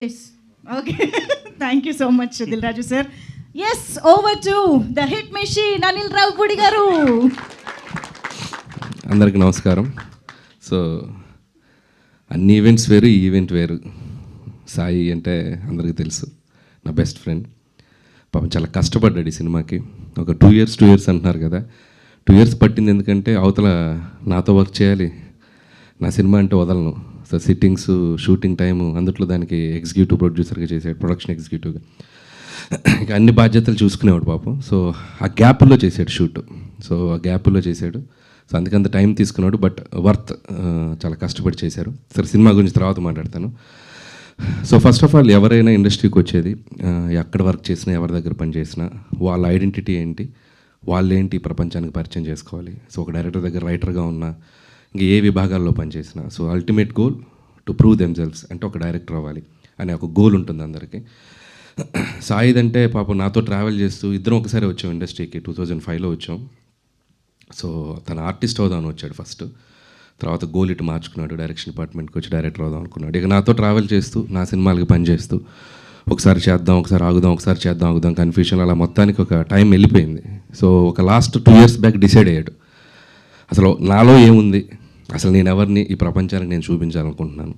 Yes. Okay. Thank you so much, Dilraju sir. Yes, over to the hit machine, Anil Ravpudi garu. అందరికీ నమస్కారం. So అన్ని events వేరు, ఈ event వేరు. సాయి అంటే అందరికీ తెలుసు, నా బెస్ట్ ఫ్రెండ్. పాపం చాలా కష్టపడ్డాడు ఈ సినిమాకి. ఒక 2 years అంటున్నారు కదా, 2 years పట్టింది. ఎందుకంటే అవతల నాతో వర్క్ చేయాలి, నా సినిమా అంటే వదలను. సో సిట్టింగ్స్, షూటింగ్ టైము, అందుట్లో దానికి ఎగ్జిక్యూటివ్ ప్రొడ్యూసర్గా చేసాడు, ప్రొడక్షన్ ఎగ్జిక్యూటివ్గా. ఇంకా అన్ని బాధ్యతలు చూసుకునేవాడు పాపం. సో ఆ గ్యాప్లో చేసాడు షూట్. సో ఆ గ్యాప్లో చేశాడు. సో అందుకంత టైం తీసుకున్నాడు, బట్ వర్త్. చాలా కష్టపడి చేశారు. సరే, సినిమా గురించి తర్వాత మాట్లాడతాను. సో ఫస్ట్ ఆఫ్ ఆల్, ఎవరైనా ఇండస్ట్రీకి వచ్చేది, ఎక్కడ వర్క్ చేసినా, ఎవరి దగ్గర పని చేసినా, వాళ్ళ ఐడెంటిటీ ఏంటి, వాళ్ళేంటి ప్రపంచానికి పరిచయం చేసుకోవాలి. సో ఒక డైరెక్టర్ దగ్గర రైటర్గా ఉన్నా, ఇంకా ఏ విభాగాల్లో పనిచేసినా, so ultimate goal to prove themselves, అంటే ఒక డైరెక్టర్ అవ్వాలి అనే ఒక గోల్ ఉంటుంది అందరికీ. సాయిదంటే పాపం నాతో ట్రావెల్ చేస్తూ ఇద్దరం ఒకసారి వచ్చాం ఇండస్ట్రీకి. 2005లో వచ్చాం. సో తన ఆర్టిస్ట్ అవుదామని వచ్చాడు ఫస్ట్. తర్వాత గోల్ ఇటు మార్చుకున్నాడు, డైరెక్షన్ డిపార్ట్మెంట్కి వచ్చి డైరెక్టర్ అవుదాం అనుకున్నాడు. ఇక నాతో ట్రావెల్ చేస్తూ, నా సినిమాలకి పనిచేస్తూ, ఒకసారి చేద్దాం, ఒకసారి ఆగుదాం, ఒకసారి చేద్దాం, ఆగుదాం, కన్ఫ్యూషన్, అలా మొత్తానికి ఒక టైం వెళ్ళిపోయింది. సో ఒక లాస్ట్ 2 years బ్యాక్ డిసైడ్ అయ్యాడు, అసలు నాలో ఏముంది, అసలు నేను ఎవరిని ఈ ప్రపంచానికి నేను చూపించాలనుకుంటున్నాను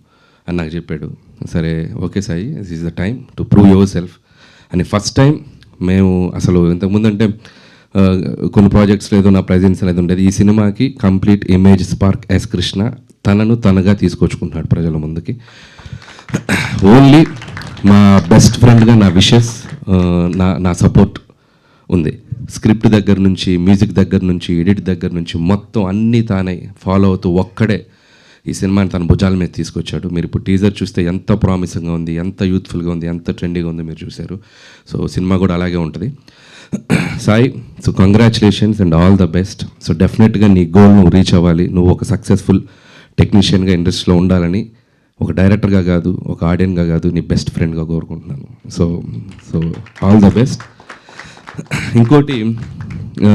అని నాకు చెప్పాడు. సరే, okay Sai, this is the time to prove your self అని. ఫస్ట్ టైం మేము అసలు ఇంతకుముందు అంటే కొన్ని ప్రాజెక్ట్స్లో ఏదో నా ప్రజెన్స్ అనేది ఉండేది. ఈ సినిమాకి complete image spark S Krishna తనను తనగా తీసుకొచ్చుకుంటున్నాడు ప్రజల ముందుకి. ఓన్లీ మా బెస్ట్ ఫ్రెండ్గా నా విషెస్, నా సపోర్ట్ ఉంది. స్క్రిప్ట్ దగ్గర నుంచి, మ్యూజిక్ దగ్గర నుంచి, ఎడిట్ దగ్గర నుంచి మొత్తం అన్నీ తానే ఫాలో అవుతూ ఒక్కడే ఈ సినిమాని తన భుజాల మీద తీసుకొచ్చాడు. మీరు ఇప్పుడు టీజర్ చూస్తే ఎంత ప్రామిసింగ్గా ఉంది, ఎంత యూత్ఫుల్గా ఉంది, ఎంత ట్రెండీగా ఉంది మీరు చూశారు. సో సినిమా కూడా అలాగే ఉంటుంది. Sai, so congratulations and all the best. So డెఫినెట్గా నీ గోల్ నువ్వు రీచ్ అవ్వాలి. నువ్వు ఒక సక్సెస్ఫుల్ టెక్నీషియన్గా ఇండస్ట్రీలో ఉండాలని, ఒక డైరెక్టర్గా కాదు, ఒక ఆడియన్గా కాదు, నీ బెస్ట్ ఫ్రెండ్గా కోరుకుంటున్నాను. So so all the best. ఇంకోటి,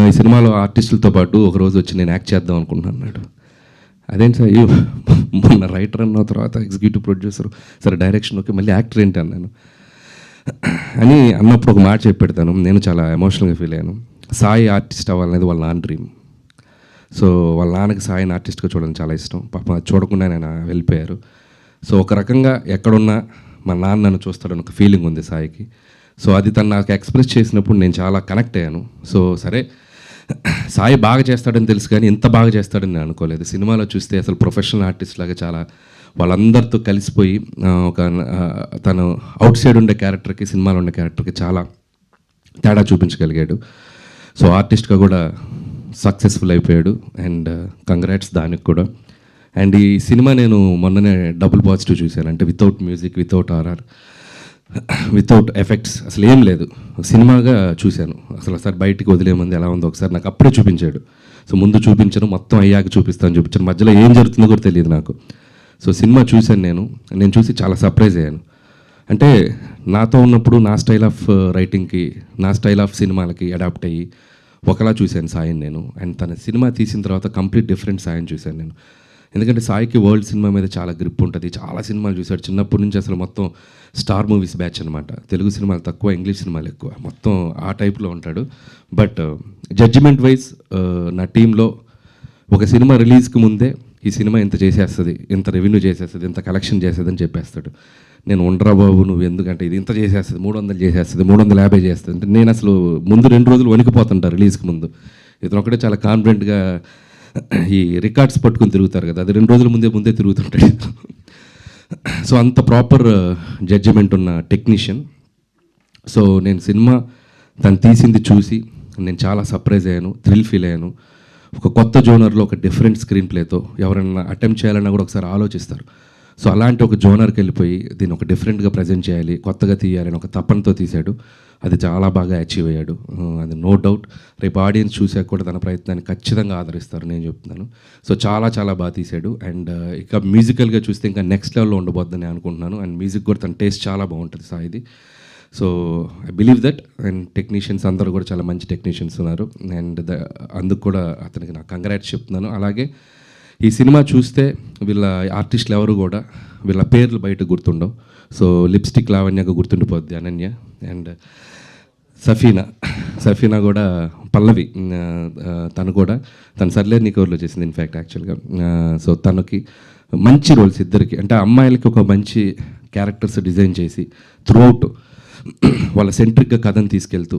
ఈ సినిమాలో ఆర్టిస్టులతో పాటు ఒకరోజు వచ్చి నేను యాక్ట్ చేద్దాం అనుకుంటున్నాను అన్నాడు. అదేంటి సార్, మొన్న రైటర్ అన్న తర్వాత ఎగ్జిక్యూటివ్ ప్రొడ్యూసర్, సరే డైరెక్షన్ ఓకే, మళ్ళీ యాక్టర్ ఏంటి అన్నాను. అని అన్నప్పుడు ఒక మాట చెప్పి పెడతాను. నేను చాలా ఎమోషనల్గా ఫీల్ అయ్యాను. సాయి ఆర్టిస్ట్ అవ్వాలనేది వాళ్ళ నాన్న డ్రీమ్. సో వాళ్ళ నాన్నకి సాయిని ఆర్టిస్ట్గా చూడడం చాలా ఇష్టం. పాపం అది చూడకుండా నేను వెళ్ళిపోయారు. సో ఒక రకంగా ఎక్కడున్నా మా నాన్న నన్ను చూస్తాడని ఒక ఫీలింగ్ ఉంది సాయికి. సో అది తను నాకు ఎక్స్ప్రెస్ చేసినప్పుడు నేను చాలా కనెక్ట్ అయ్యాను. సో సరే, సాయి బాగా చేస్తాడని తెలుసు, కానీ ఇంత బాగా చేస్తాడని నేను అనుకోలేదు. సినిమాలో చూస్తే అసలు ప్రొఫెషనల్ ఆర్టిస్ట్ లాగా చాలా వాళ్ళందరితో కలిసిపోయి, ఒక తను అవుట్ సైడ్ ఉండే క్యారెక్టర్కి, సినిమాలో ఉండే క్యారెక్టర్కి చాలా తేడా చూపించగలిగాడు. సో ఆర్టిస్ట్గా కూడా సక్సెస్ఫుల్ అయిపోయాడు. అండ్ కంగ్రాట్స్ దానికి కూడా. అండ్ ఈ సినిమా నేను మొన్ననే డబుల్ పాజిటివ్ చూశాను. అంటే without music, without RR, without effects, అసలు ఏం లేదు, సినిమాగా చూశాను. అసలు ఒకసారి బయటికి వదిలేమంది ఎలా ఉందో ఒకసారి నాకు అప్పుడే చూపించాడు. సో ముందు చూపించను, మొత్తం అయ్యాక చూపిస్తాను చూపించాను, మధ్యలో ఏం జరుగుతుందో కూడా తెలియదు నాకు. సో సినిమా చూశాను నేను చూసి చాలా సర్ప్రైజ్ అయ్యాను. అంటే నాతో ఉన్నప్పుడు నా స్టైల్ ఆఫ్ రైటింగ్కి, నా స్టైల్ ఆఫ్ సినిమాలకి అడాప్ట్ అయ్యి ఒకలా చూశాను సాయిని నేను. అండ్ తన సినిమా తీసిన తర్వాత కంప్లీట్ డిఫరెంట్ సాయిని చూశాను నేను. ఎందుకంటే సాయికి వరల్డ్ సినిమా మీద చాలా గ్రిప్ ఉంటుంది. చాలా సినిమాలు చూశాడు చిన్నప్పటి నుంచి. అసలు మొత్తం స్టార్ మూవీస్ బ్యాచ్ అనమాట. తెలుగు సినిమాలు తక్కువ, ఇంగ్లీష్ సినిమాలు ఎక్కువ, మొత్తం ఆ టైప్లో ఉంటాడు. బట్ జడ్జిమెంట్ వైజ్ నా టీంలో ఒక సినిమా రిలీజ్కి ముందే ఈ సినిమా ఇంత చేసేస్తుంది, ఇంత రెవెన్యూ చేసేస్తుంది, ఇంత కలెక్షన్ చేస్తుంది అని చెప్పేస్తాడు. నేను ఉండరా బాబు, నువ్వు ఎందుకంటే ఇది ఇంత చేసేస్తుంది, 300 చేసేస్తుంది, 350 చేస్తుంది అంటే నేను అసలు ముందు 2 రోజులు వణికిపోతుంటా రిలీజ్కి ముందు. ఇతను ఒకటే చాలా కాన్ఫిడెంట్గా ఈ రికార్డ్స్ పట్టుకుని తిరుగుతారు కదా, అది 2 రోజుల ముందే తిరుగుతుంటాడు. సో అంత ప్రాపర్ జడ్జిమెంట్ ఉన్న టెక్నీషియన్. సో నేను సినిమా తను తీసింది చూసి నేను చాలా సర్ప్రైజ్ అయ్యాను, థ్రిల్ ఫీల్ అయ్యాను. ఒక కొత్త జోనర్లో ఒక డిఫరెంట్ స్క్రీన్ ప్లేతో ఎవరైనా అటెంప్ట్ చేయాలన్నా కూడా ఒకసారి ఆలోచిస్తారు. సో అలాంటి ఒక జోనర్కి వెళ్ళిపోయి దీన్ని ఒక డిఫరెంట్గా ప్రజెంట్ చేయాలి, కొత్తగా తీయాలని ఒక తపనతో తీశాడు. అది చాలా బాగా అచీవ్ అయ్యాడు, అది నో డౌట్. రేపు ఆడియన్స్ చూసాక కూడా తన ప్రయత్నాన్ని ఖచ్చితంగా ఆదరిస్తారు, నేను చెప్తున్నాను. సో చాలా చాలా బాగా తీశాడు. అండ్ ఇక మ్యూజికల్గా చూస్తే ఇంకా నెక్స్ట్ లెవెల్లో ఉండబోద్దని అనుకుంటున్నాను. అండ్ మ్యూజిక్ కూడా తన టేస్ట్ చాలా బాగుంటుంది సాయిది. So I believe that. And technicians అందరూ కూడా చాలా మంచి టెక్నీషియన్స్ ఉన్నారు. అండ్ అందుకు కూడా అతనికి నాకు కంగ్రాట్స్ చెప్తున్నాను. అలాగే ఈ సినిమా చూస్తే వీళ్ళ ఆర్టిస్టులు ఎవరు కూడా వీళ్ళ పేర్లు బయట గుర్తుండవు. సో లిప్స్టిక్ లావణ్యగా గుర్తుండిపోద్ది అనన్య. అండ్ సఫీనా కూడా పల్లవి, తను కూడా తను సర్లే నీకోర్లో చేసింది ఇన్ఫ్యాక్ట్ యాక్చువల్గా. సో తనకి మంచి రోల్స్ ఇద్దరికి, అంటే అమ్మాయిలకి ఒక మంచి క్యారెక్టర్స్ డిజైన్ చేసి త్రూఅవుట్ వాళ్ళ సెంట్రిక్గా కథను తీసుకెళ్తూ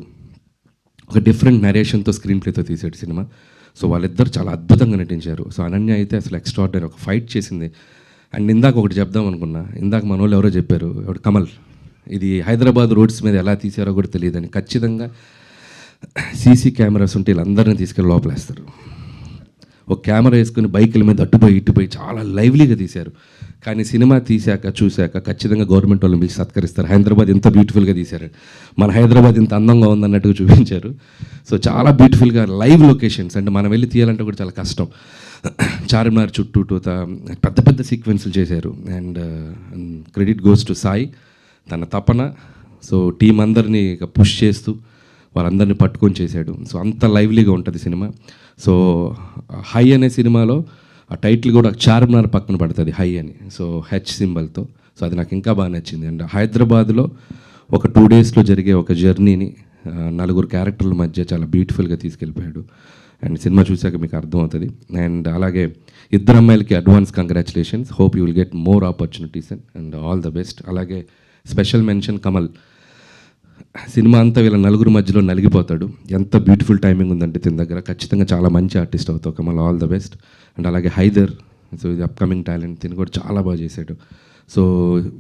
ఒక డిఫరెంట్ నరేషన్తో స్క్రీన్ ప్లేతో తీసాడు సినిమా. సో వాళ్ళిద్దరు చాలా అద్భుతంగా నటించారు. సో అనన్య అయితే అసలు ఎక్స్ట్రాడినరీ ఒక ఫైట్ చేసింది. అండ్ ఇందాక ఒకటి చెప్దాం అనుకున్నా, ఇందాక మన వాళ్ళు ఎవరో చెప్పారు, ఎవరు కమల్, ఇది హైదరాబాద్ రోడ్స్ మీద ఎలా తీసారో కూడా తెలియదని. ఖచ్చితంగా సీసీ కెమెరాస్ ఉంటే వీళ్ళందరినీ తీసుకెళ్ళి లోపలేస్తారు. ఒక కెమెరా వేసుకుని బైకుల మీద అట్టుపోయి ఇట్టుపోయి చాలా లైవ్లీగా తీశారు. కానీ సినిమా చూశాక ఖచ్చితంగా గవర్నమెంట్ వాళ్ళని పిలిచి సత్కరిస్తారు. హైదరాబాద్ ఎంత బ్యూటిఫుల్గా తీశారు, మన హైదరాబాద్ ఇంత అందంగా ఉందన్నట్టుగా చూపించారు. సో చాలా బ్యూటిఫుల్గా లైవ్ లొకేషన్స్, అంటే మనం వెళ్ళి తీయాలంటే కూడా చాలా కష్టం. చార్మినార్ చుట్టూ పెద్ద పెద్ద సీక్వెన్స్లు చేశారు. And credit goes to Sai, తన తపన. సో టీం అందరినీ పుష్ చేస్తూ వాళ్ళందరినీ పట్టుకొని చేశాడు. సో అంత లైవ్లీగా ఉంటుంది సినిమా. సో హై అనే సినిమాలో ఆ టైటిల్ కూడా చార్మినార్ పక్కన పడుతుంది హై అని, సో హెచ్ సింబల్తో. సో అది నాకు ఇంకా బాగా నచ్చింది. అండ్ హైదరాబాద్లో ఒక 2 డేస్లో జరిగే ఒక జర్నీని 4 క్యారెక్టర్ల మధ్య చాలా బ్యూటిఫుల్గా తీసుకెళ్ళిపోయాడు. అండ్ సినిమా చూశాక మీకు అర్థమవుతుంది. అండ్ అలాగే ఇద్దరు అమ్మాయిలకి advance congratulations. Hope you will get more opportunities and all the best. అలాగే స్పెషల్ మెన్షన్ కమల్, సినిమా అంతా వీళ్ళ 4 మధ్యలో నలిగిపోతాడు. ఎంత బ్యూటిఫుల్ టైమింగ్ ఉందంటే తిన దగ్గర. ఖచ్చితంగా చాలా మంచి ఆర్టిస్ట్ అవుతావు Kamal, all the best. And అలాగే హైదర్, సో ఇది అప్కమింగ్ టాలెంట్, తిని కూడా చాలా బాగా చేశాడు. సో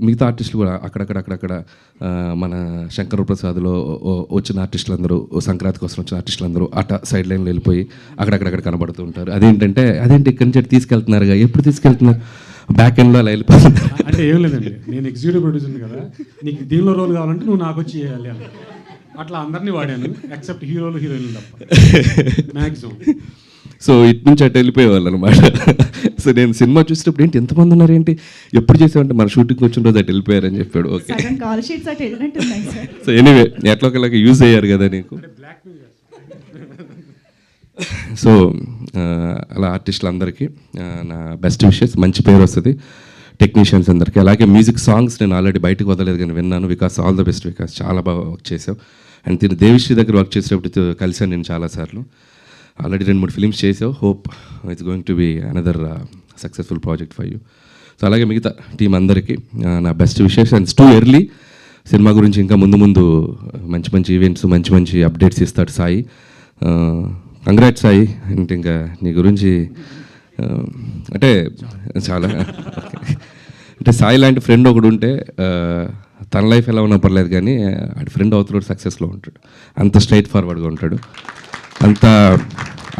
మిగతా ఆర్టిస్టులు కూడా అక్కడక్కడ మన శంకర్ ప్రసాద్లో వచ్చిన ఆర్టిస్టులు అందరూ, సంక్రాంతి కోసం వచ్చిన ఆర్టిస్టులు అందరూ సైడ్ లైన్లో వెళ్ళిపోయి అక్కడక్కడ కనబడుతూ ఉంటారు. అదేంటి ఇక్కడి నుంచి తీసుకెళ్తున్నారుగా, ఎప్పుడు తీసుకెళ్తున్నారు, బ్యాక్ ఎండ్లో అలా వెళ్ళిపోతుంది. అంటే ఏం లేదండి, నేను ఎగ్జిక్యూటివ్ ప్రొడ్యూసర్ కదా, నీకు దీనిలో రోల్ కావాలంటే నువ్వు నాకు వచ్చి చేయాలి అని అట్లా అందరినీ వాడాను, ఎక్సెప్ట్ హీరోలు హీరోయిన్లు తప్ప మ్యాక్సిమం. సో ఇటు నుంచి అటు వెళ్ళిపోయేవాళ్ళు అనమాట. సో నేను సినిమా చూసేటప్పుడు ఏంటి ఎంతమంది ఉన్నారు, ఏంటి ఎప్పుడు చేసామంటే మన షూటింగ్ వచ్చిన రోజు అటు వెళ్ళిపోయారని చెప్పాడు. ఓకే, సో ఎనీవే ఎట్లా ఒకలాగా యూజ్ అయ్యారు కదా నీకు. సో అలా ఆర్టిస్టులు అందరికీ నా బెస్ట్ విషెస్, మంచి పేరు వస్తుంది టెక్నీషియన్స్ అందరికీ. అలాగే మ్యూజిక్ సాంగ్స్ నేను ఆల్రెడీ బయటకు వదలలేదు కానీ విన్నాను. Vikas all the best Vikas, చాలా బాగా వర్క్ చేసావు. అండ్ తిని దేవిశ్రీ దగ్గర వర్క్ చేసేటప్పుడు కలిసాను నేను చాలాసార్లు. ఆల్రెడీ 2-3 ఫిలిమ్స్ చేసావు. Hope it's going to be another successful project for you. So అలాగే మిగతా టీం అందరికీ నా best wishes. And too early, cinema గురించి ఇంకా ముందు మంచి మంచి ఈవెంట్స్, మంచి అప్డేట్స్ ఇస్తాడు సాయి. కంగ్రాట్స్ సాయి. అంటే ఇంకా నీ గురించి అంటే చాలా అంటే సాయి లాంటి ఫ్రెండ్ ఒకడు ఉంటే తన లైఫ్ ఎలా ఉన్నా పర్లేదు కానీ ఆడి ఫ్రెండ్ అవుతున్నాడు సక్సెస్లో ఉంటాడు. అంత స్ట్రైట్ ఫార్వర్డ్గా ఉంటాడు,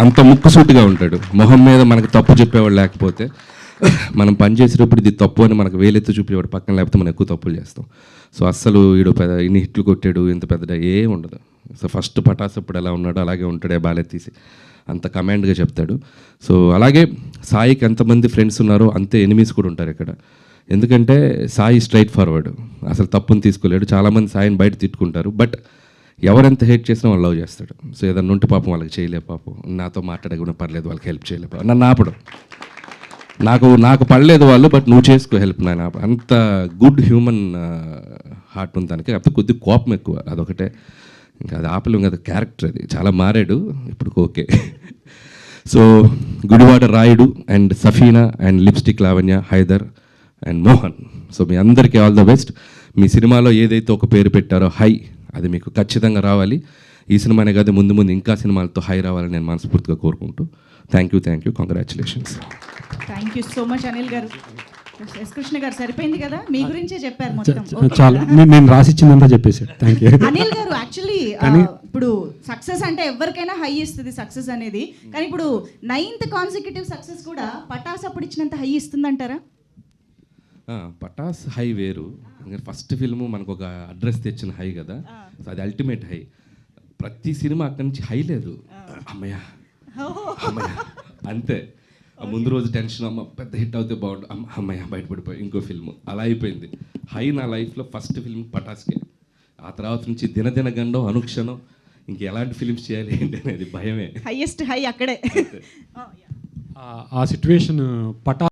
అంత ముక్కుసూటిగా ఉంటాడు. మొహం మీద మనకు తప్పు చెప్పేవాడు లేకపోతే, మనం పని చేసేటప్పుడు ఇది తప్పు అని మనకు వేలెత్తి చూపేవాడు పక్కన, లేకపోతే మనం ఎక్కువ తప్పులు చేస్తాం. సో అస్సలు వీడు ఇన్ని హిట్లు కొట్టాడు ఇంత పెద్ద ఏం ఉండదు. సో ఫస్ట్ పటాస్ అప్పుడు ఎలా ఉన్నాడో అలాగే ఉంటాడే, బాలెత్తీసి అంత కమాండ్గా చెప్తాడు. సో అలాగే సాయికి ఎంతమంది ఫ్రెండ్స్ ఉన్నారో అంతే ఎనిమీస్ కూడా ఉంటారు ఇక్కడ. ఎందుకంటే సాయి స్ట్రైట్ ఫార్వర్డ్, అసలు తప్పుని తీసుకోలేడు. చాలామంది సాయిని బయట తిట్టుకుంటారు, బట్ ఎవరెంత హేట్ చేసినా వాళ్ళు లవ్ చేస్తాడు. సో ఏదన్నా ఉంటే పాపం వాళ్ళకి చేయలే, పాపం నాతో మాట్లాడకుండా పర్లేదు, వాళ్ళకి హెల్ప్ చేయలే, నన్ను ఆపడం, నాకు పడలేదు వాళ్ళు, బట్ నువ్వు చేసుకో హెల్ప్ నాయన. అంత గుడ్ హ్యూమన్ హార్ట్ ఉంది దానికి. కాకపోతే కొద్దిగా కోపం ఎక్కువ, అదొకటే. ఇంకా అది ఆపలేం కదా, క్యారెక్టర్ అది. చాలా మారాడు ఇప్పుడు, okay. So Gudivada Rayudu and Safina and lipstick Lavanya, Haidar and Mohan, so మీ అందరికీ ఆల్ ద బెస్ట్. మీ సినిమాలో ఏదైతే ఒక పేరు పెట్టారో హై, అది మీకు ఖచ్చితంగా రావాలి. ఈ సినిమానే కాదు, ముందు ఇంకా సినిమాలతో హై రావాలని నేను మనస్ఫూర్తిగా కోరుకుంటూ thank you, congratulations. Thank you so much Anil గారు. ఎస్ కృష్ణ గారు సరిపోయింది కదా, మీ గురించే చెప్పారు మొత్తం. చాలా నేను రాసిచ్చిందంతా చెప్పేసాడు. థ్యాంక్ యూ అనిల్ గారు. యాక్చువల్లీ ఇప్పుడు సక్సెస్ అంటే ఎవరికైనా హై ఇస్తుంది సక్సెస్ అనేది, కానీ ఇప్పుడు 9th కాన్సిక్యూటివ్ సక్సెస్ కూడా పటాస్ అప్పుడు ఇచ్చినంత హై ఇస్తుందంటారా? పటాస్ హై వేరు, ఫస్ట్ ఫిల్ము మనకు ఒక అడ్రస్ తెచ్చిన హై కదా, సో అది అల్టిమేట్ హై. ప్రతి సినిమా అక్కడి నుంచి హై లేదు, అమ్మయ్య అంతే. ముందు రోజు టెన్షన్, అమ్మ పెద్ద హిట్ అవుతే బాగుండు, అమ్మయ్య బయటపడిపోయి ఇంకో ఫిల్మ్, అలా అయిపోయింది. హై నా లైఫ్లో ఫస్ట్ ఫిల్మ్ పటాస్కే. ఆ తర్వాత నుంచి దినదిన గండం, అనుక్షణం ఇంక ఎలాంటి ఫిల్మ్స్ చేయాలి ఏంటి అనేది భయమే. హైయెస్ట్ హై అక్కడే. ఆ సిచ్యువేషన్ పటా